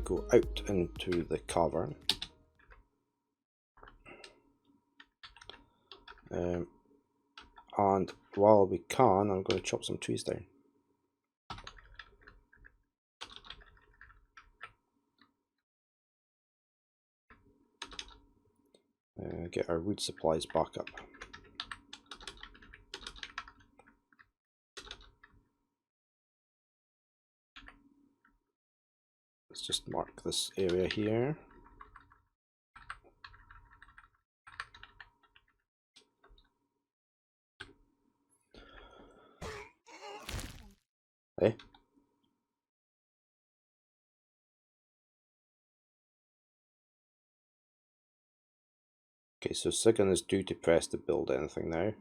go out into the cavern. And while we can, I'm going to chop some trees down. Get our wood supplies back up. Let's just mark this area here. Hey. Okay, so Sigan is due to press to build anything now.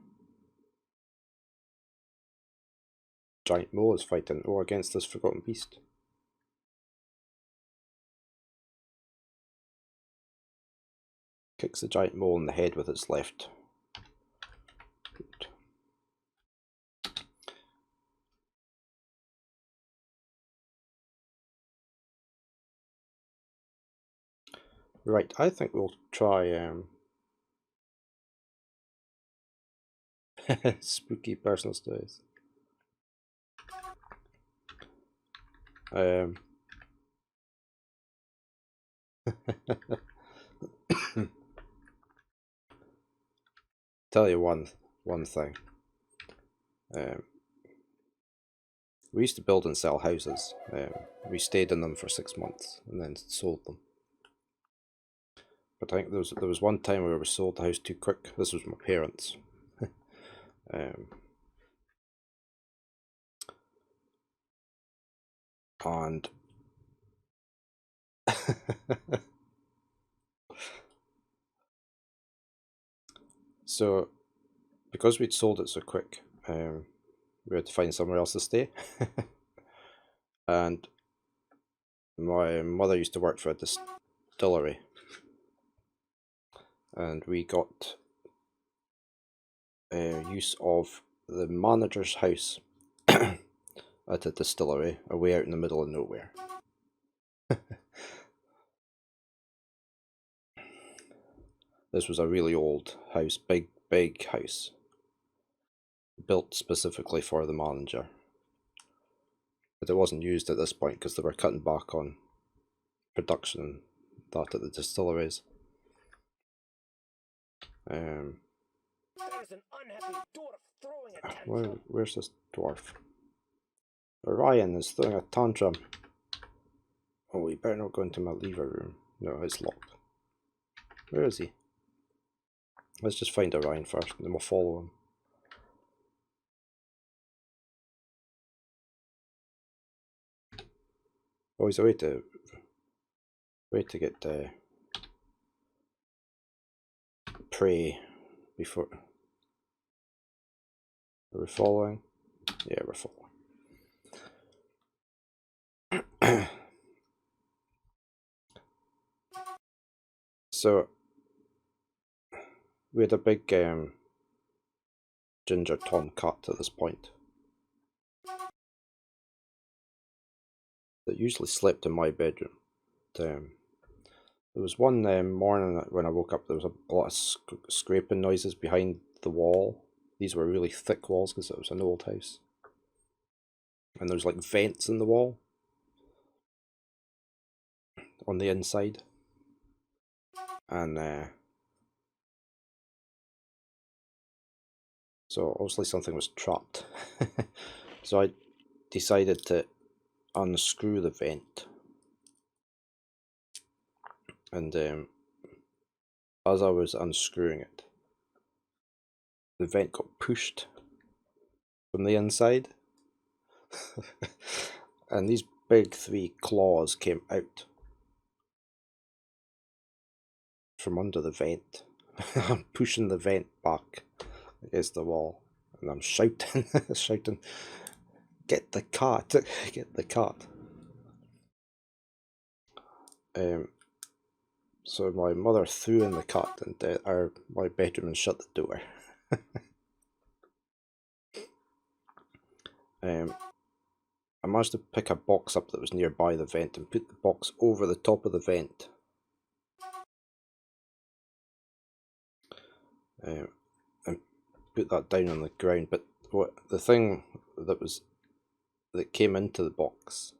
Giant Mole is fighting war against this forgotten beast. Kicks the giant mole in the head with its left. Good. Right, I think we'll try spooky personal stories. Tell you one thing. We used to build and sell houses. We stayed in them for 6 months and then sold them. But I think there was one time where we sold the house too quick. This was my parents. And so, because we'd sold it so quick, we had to find somewhere else to stay. And my mother used to work for a distillery, and we got use of the manager's house at a distillery away out in the middle of nowhere. This was a really old house, big house, built specifically for the manager. But it wasn't used at this point because they were cutting back on production and that at the distilleries. There's an unhappy dwarf throwing a tantrum. Where's this dwarf? Orion is throwing a tantrum. Oh, we better not go into my lever room. No, it's locked. Where is he? Let's just find Orion first, and then we'll follow him. Oh, he's a way to get prey before. Are we following? Yeah, we're following. So we had a big ginger tomcat at this point that usually slept in my bedroom. There was one morning when I woke up, there was a lot of scraping noises behind the wall. These were really thick walls because it was an old house. And there was like vents in the wall on the inside. And so obviously something was trapped. So I decided to unscrew the vent. And as I was unscrewing it, the vent got pushed from the inside. And these big 3 claws came out from under the vent. I'm pushing the vent back against the wall, and I'm shouting, shouting, "Get the cat! Get the cat!" So my mother threw in the cat into my bedroom and shut the door. I managed to pick a box up that was nearby the vent and put the box over the top of the vent. And put that down on the ground. But what the thing that came into the box,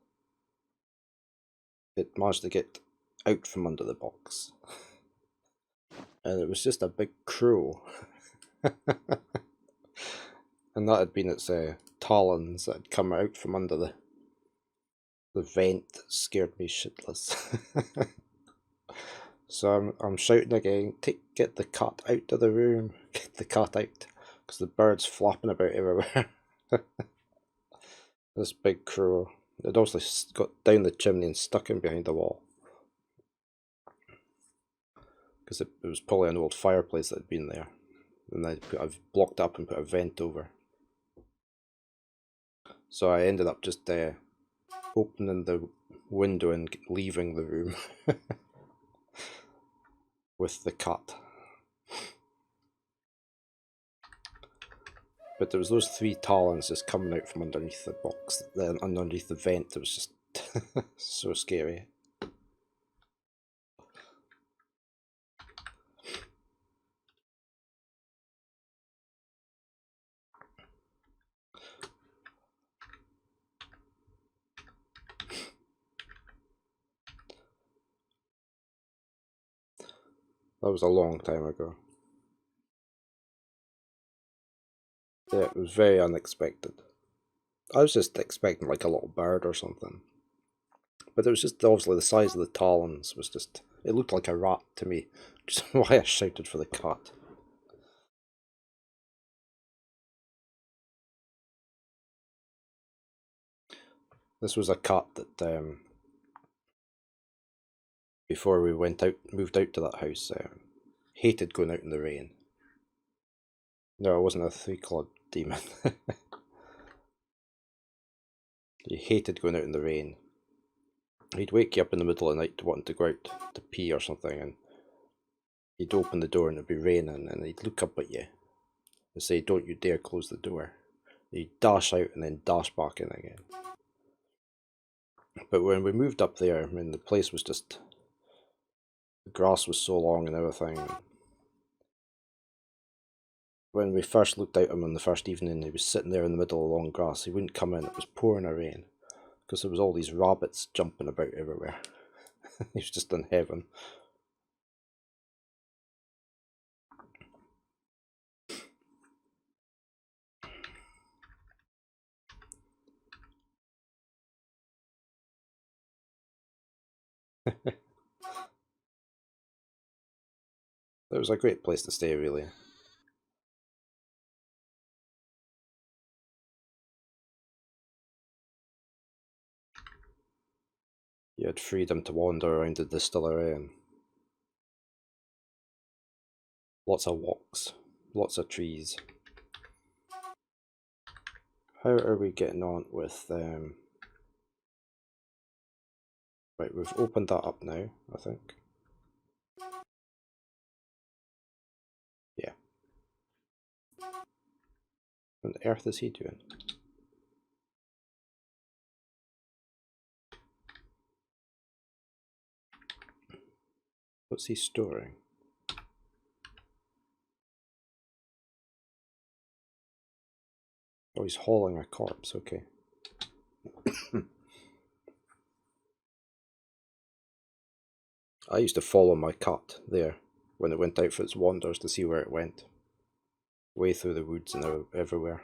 it managed to get out from under the box, and it was just a big crow. And that had been its talons that had come out from under the vent that scared me shitless. So I'm shouting again, get the cat out of the room, get the cat out, because the bird's flapping about everywhere. This big crow, it also got down the chimney and stuck in behind the wall. Because it was probably an old fireplace that had been there. And I've blocked up and put a vent over. So I ended up just opening the window and leaving the room with the cat. But there was those 3 talons just coming out from underneath the box, then underneath the vent. It was just so scary. That was a long time ago. Yeah, it was very unexpected. I was just expecting like a little bird or something. But it was just obviously the size of the talons was just, it looked like a rat to me. Which is why I shouted for the cat. This was a cat that, before we moved out to that house, hated going out in the rain. No, it wasn't a 3-clawed demon. He hated going out in the rain. He'd wake you up in the middle of the night wanting to go out to pee or something, and you'd open the door and it'd be raining, and he'd look up at you and say, "Don't you dare close the door." He'd dash out and then dash back in again. But when we moved up there, I mean, the place was just, the grass was so long and everything. When we first looked at him on the first evening, he was sitting there in the middle of the long grass. He wouldn't come in, it was pouring a rain, because there was all these rabbits jumping about everywhere. He was just in heaven. It was a great place to stay, really. You had freedom to wander around the distillery and lots of walks, lots of trees. How are we getting on with right, we've opened that up now, I think. Yeah. What on earth is he doing? What's he storing? Oh, he's hauling a corpse, okay. I used to follow my cat there when it went out for its wanders to see where it went. Way through the woods and everywhere.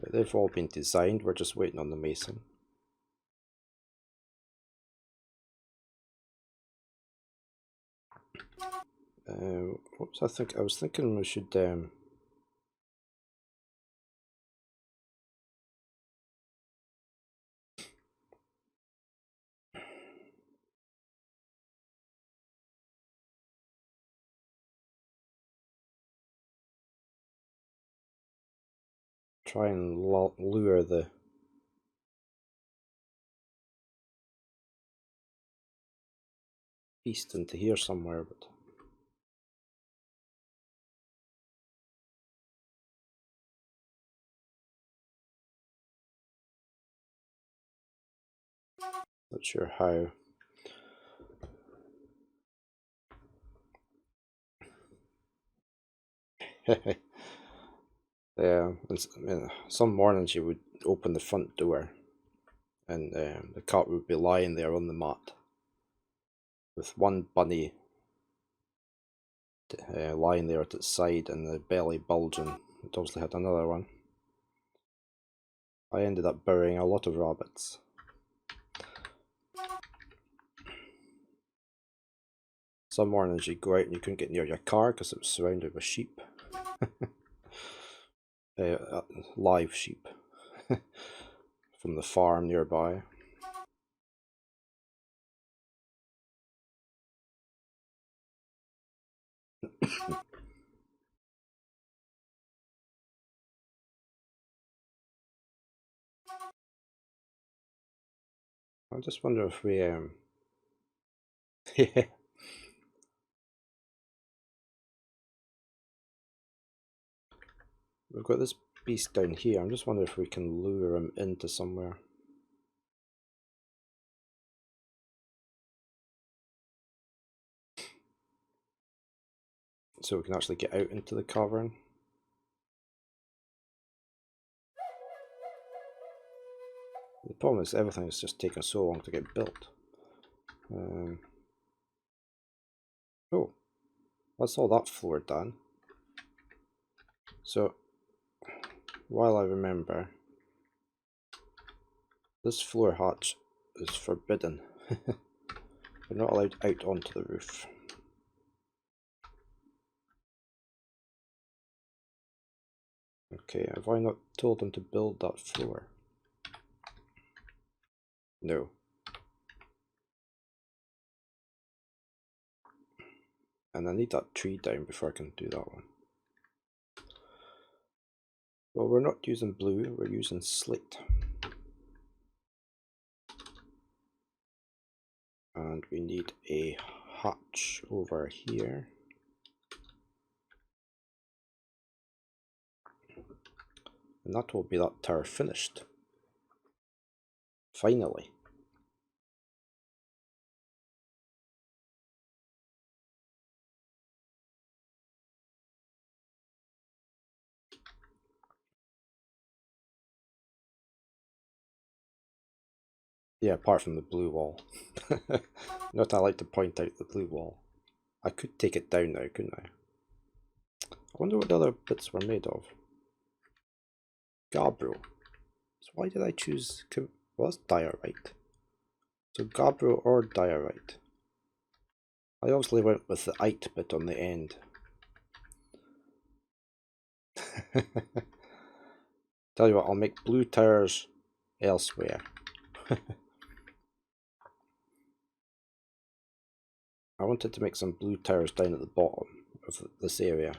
They've all been designed, we're just waiting on the mason. What was I thinking? I was thinking we should try and lure the beast into here somewhere, but not sure how. Yeah, some mornings you would open the front door and the cat would be lying there on the mat with one bunny lying there at its side and the belly bulging. It obviously had another one. I ended up burying a lot of rabbits. Some mornings you'd go out and you couldn't get near your car because it was surrounded with sheep. Live sheep from the farm nearby. I just wonder if we yeah. We've got this beast down here. I'm just wondering if we can lure him into somewhere. So we can actually get out into the cavern. The problem is everything is just taking so long to get built. Oh, that's all that floor done. So, while I remember, this floor hatch is forbidden. We're not allowed out onto the roof. Okay, have I not told them to build that floor? No. And I need that tree down before I can do that one. Well, we're not using blue, we're using slate. And we need a hatch over here. And that will be that tower finished. Finally. Yeah, apart from the blue wall. Not I like to point out the blue wall. I could take it down now, couldn't I? I wonder what the other bits were made of. Gabbro. So why did I choose... Well, that's diorite. So gabbro or diorite. I obviously went with the ite bit on the end. Tell you what, I'll make blue towers elsewhere. I wanted to make some blue towers down at the bottom of this area.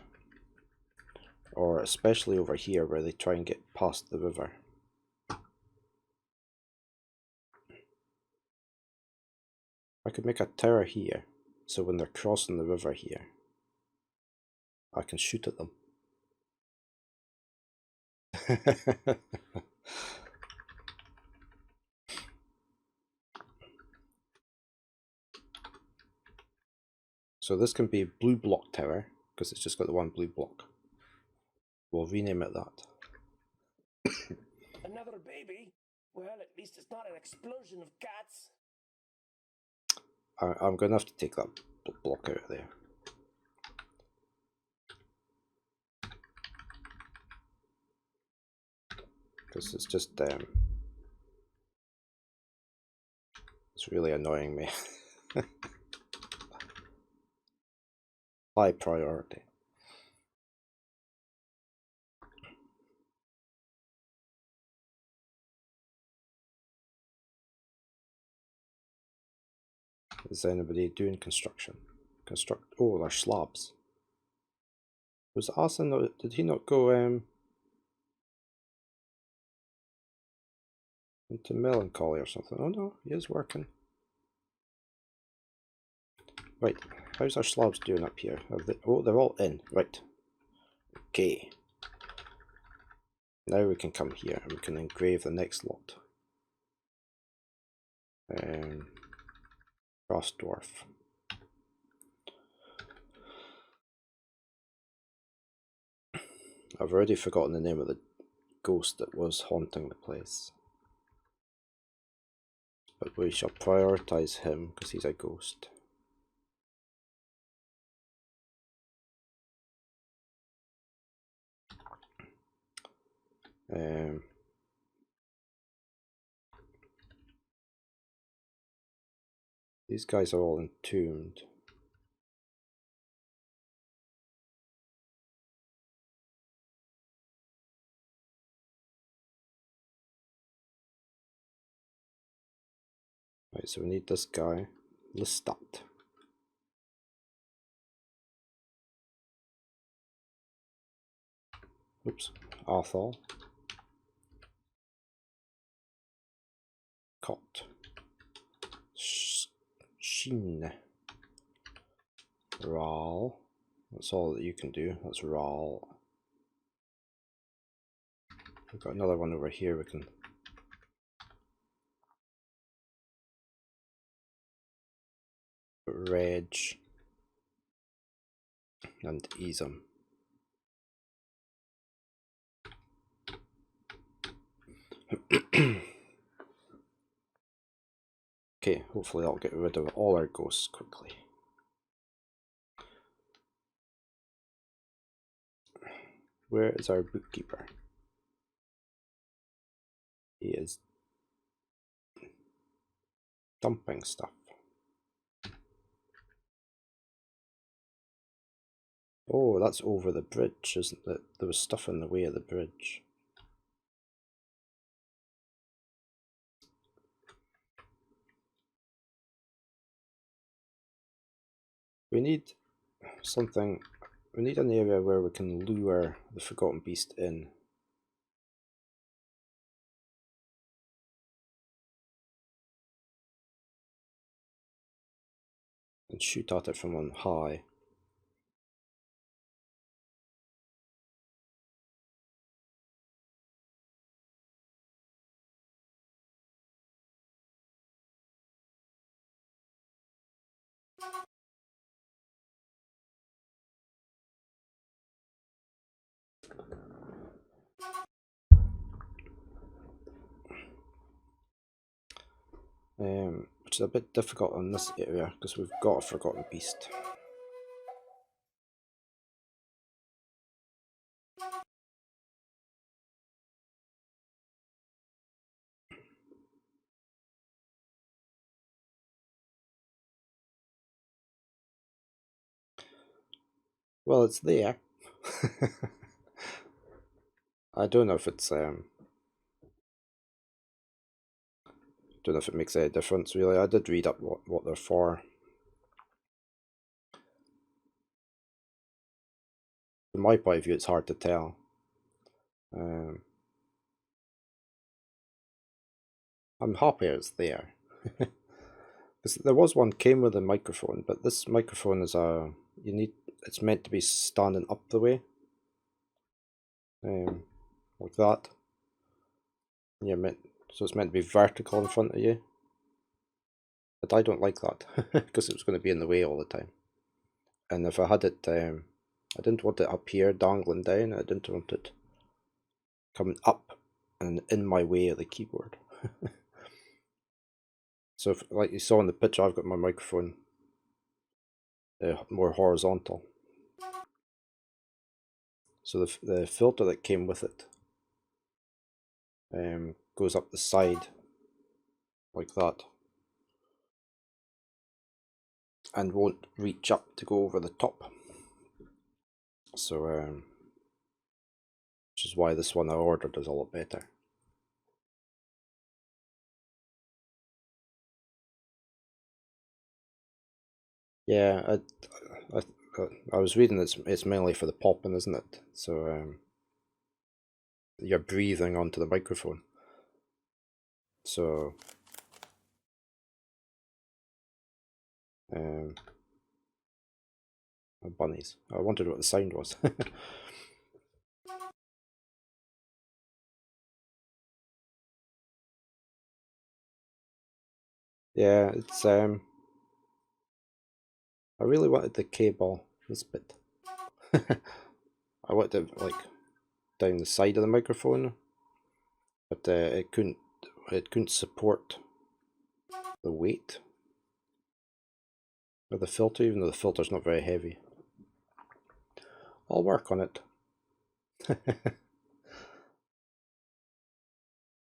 Or especially over here where they try and get past the river. I could make a tower here, so when they're crossing the river here, I can shoot at them. So this can be blue block tower, because it's just got the one blue block. We'll rename it that. Another baby? Well, at least it's not an explosion of cats. I'm going to have to take that block out of there. Because it's just, it's really annoying me. High priority. Is anybody doing construction? Oh, they're slabs. Was Arson, did he not go into melancholy or something? Oh no, he is working. Right, how's our slabs doing up here? Oh, they're all in. Right. Okay. Now we can come here and we can engrave the next lot. Cross Dwarf. I've already forgotten the name of the ghost that was haunting the place. But we shall prioritize him because he's a ghost. These guys are all entombed. Right, so we need this guy, Lestat. Oops, Arthur. Cot. Sheen. Ral. That's all that you can do. That's Ral. We've got another one over here we can. Reg. And Isam. Okay, hopefully that'll get rid of all our ghosts quickly. Where is our bookkeeper? He is dumping stuff. Oh, that's over the bridge, isn't it? There was stuff in the way of the bridge. We need something. We need an area where we can lure the Forgotten Beast in. And shoot at it from on high. Which is a bit difficult in this area because we've got a Forgotten Beast. Well, it's there. I don't know if it's don't know if it makes any difference really. I did read up what they're for. From my point of view, it's hard to tell. I'm happy it's there. There was one came with a microphone, but this microphone is it's meant to be standing up the way, like that. So it's meant to be vertical in front of you. But I don't like that because it was going to be in the way all the time. And if I had it, I didn't want it up here dangling down. I didn't want it coming up and in my way of the keyboard. So, like you saw in the picture, I've got my microphone more horizontal. So the filter that came with it goes up the side like that and won't reach up to go over the top. So, which is why this one I ordered is a lot better. Yeah, I was reading it's mainly for the popping, isn't it? So you're breathing onto the microphone. So Bunnies. I wondered what the sound was. Yeah, it's I really wanted the cable this bit. I wanted it like down the side of the microphone, but it couldn't support the weight of the filter, even though the filter's not very heavy. I'll work on it.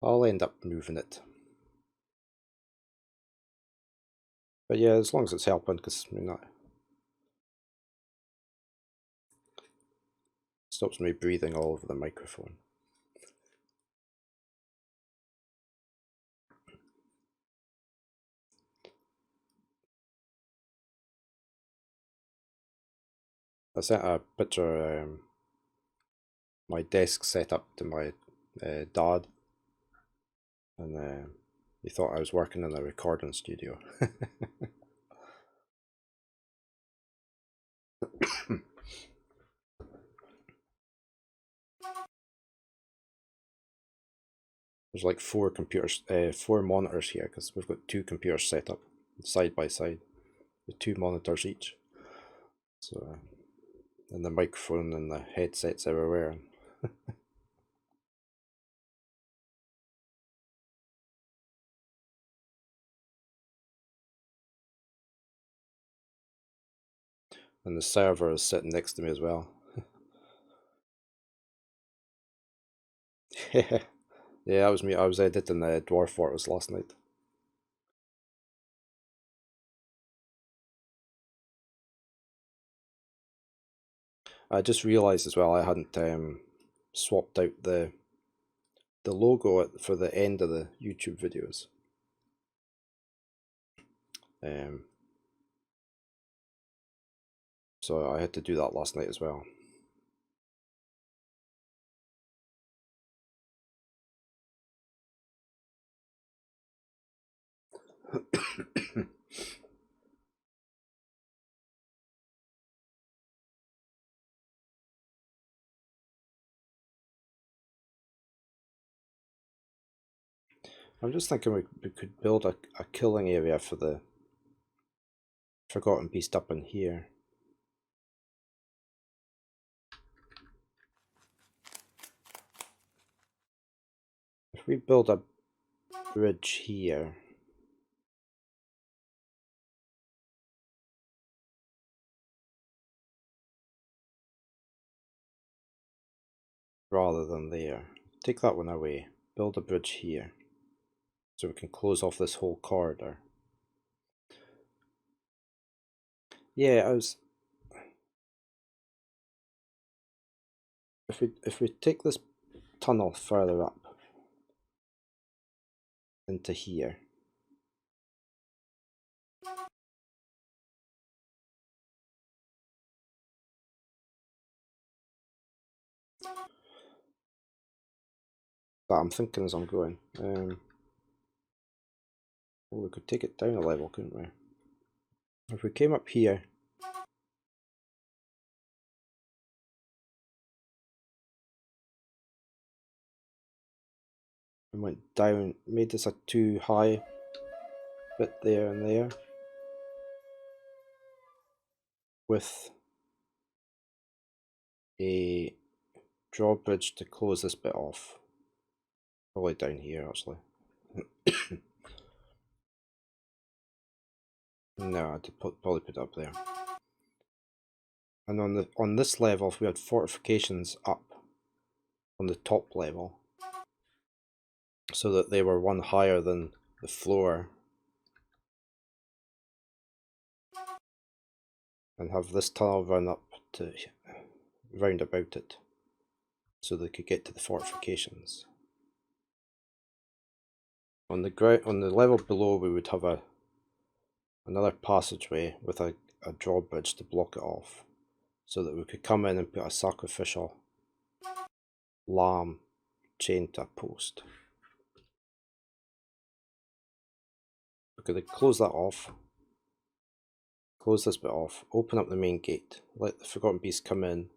I'll end up moving it. But yeah, as long as it's helping, because I mean, that stops me breathing all over the microphone. I sent a picture my desk set up to my dad, and he thought I was working in a recording studio. There's like four monitors here, because we've got two computers set up side by side with two monitors each. So, and the microphone and the headsets everywhere. And the server is sitting next to me as well. Yeah, that was me. I was editing the Dwarf Fortress last night. I just realised as well I hadn't swapped out the logo for the end of the YouTube videos. So I had to do that last night as well. I'm just thinking we could build a killing area for the forgotten beast up in here. If we build a bridge here, rather than there, take that one away, build a bridge here, so we can close off this whole corridor. Yeah, if we take this tunnel further up into here, that I'm thinking as I'm going. Well, we could take it down a level, couldn't we? If we came up here, and went down, made this a too high bit there and there, with a drawbridge to close this bit off. Probably down here, actually. No, I'd probably put it up there. And on this level, if we had fortifications up on the top level, so that they were one higher than the floor, and have this tunnel run up to round about it, so they could get to the fortifications. On the level below, we would have another passageway with a drawbridge to block it off, so that we could come in and put a sacrificial lamb chained to a post. We could close that off, Close this bit off, open up the main gate, let the Forgotten Beast come in,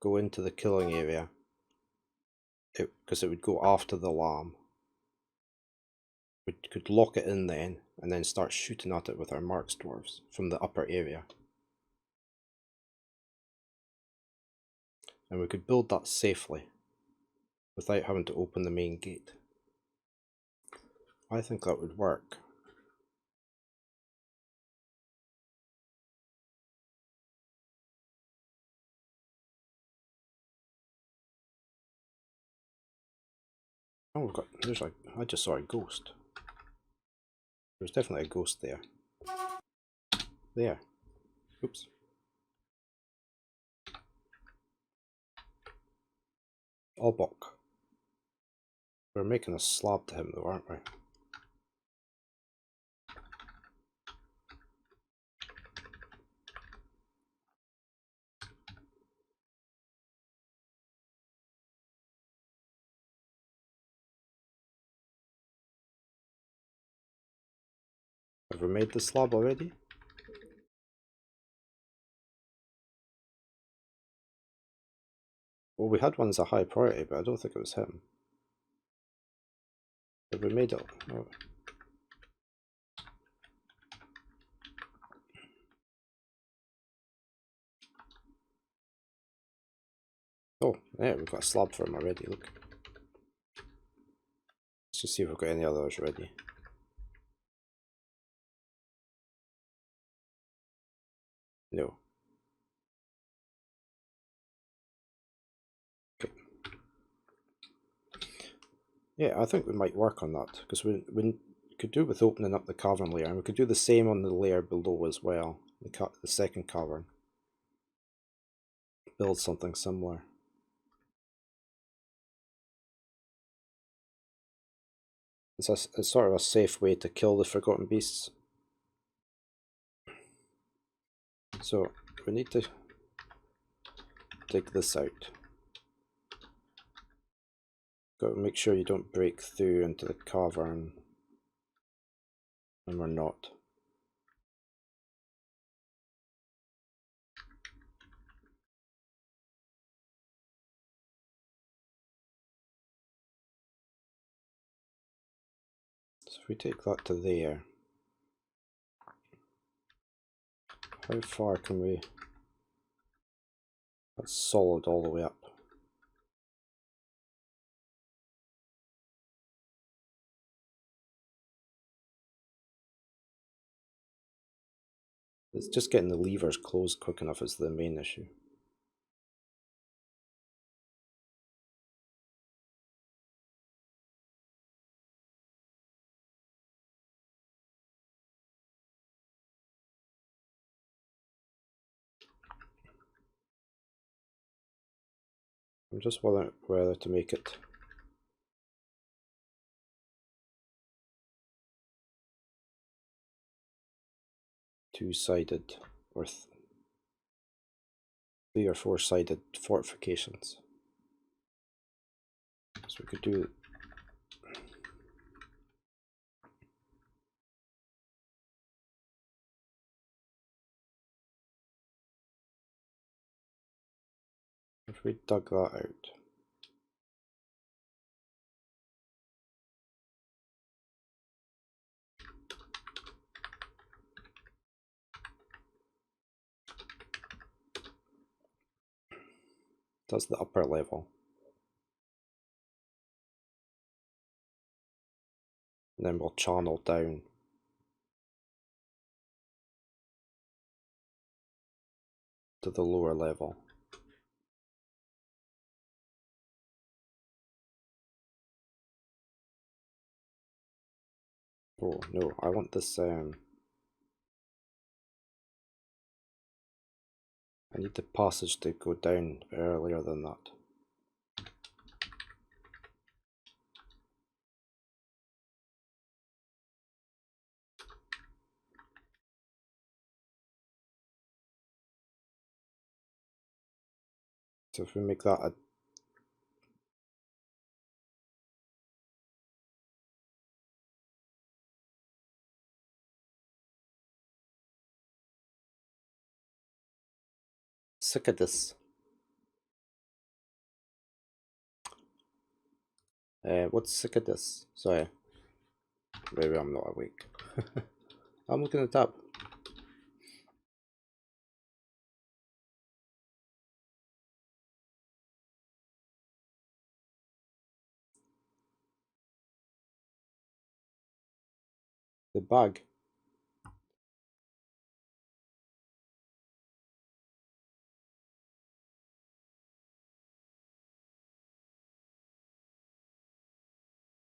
go into the killing area, because it would go after the lamb. We could lock it in then, and then start shooting at it with our marks dwarves from the upper area. And we could build that safely, without having to open the main gate. I think that would work. Oh, I just saw a ghost. There's definitely a ghost there. There. Oops. Obok. We're making a slab to him though, aren't we? Have we made the slab already? Well, we had one as a high priority, but I don't think it was him. Have we made it? Oh. Oh, yeah, we've got a slab for him already, look. Let's just see if we've got any others ready. No. Okay. Yeah, I think we might work on that, because we could do with opening up the cavern layer, and we could do the same on the layer below as well, the second cavern. Build something similar. It's sort of a safe way to kill the Forgotten Beasts. So we need to dig this out. Got to make sure you don't break through into the cavern. And we're not. So if we take that to there, how far can we? That's solid all the way up. It's just getting the levers closed quick enough is the main issue. I'm just wondering whether to make it two-sided or 3 or 4-sided fortifications. So we could do if we dug that out. That's the upper level. And then we'll channel down to the lower level. Oh no, I want this I need the passage to go down earlier than that. So if we make that a sick of this. What's sick of this? Sorry. Maybe I'm not awake. I'm looking at the tab. The bag.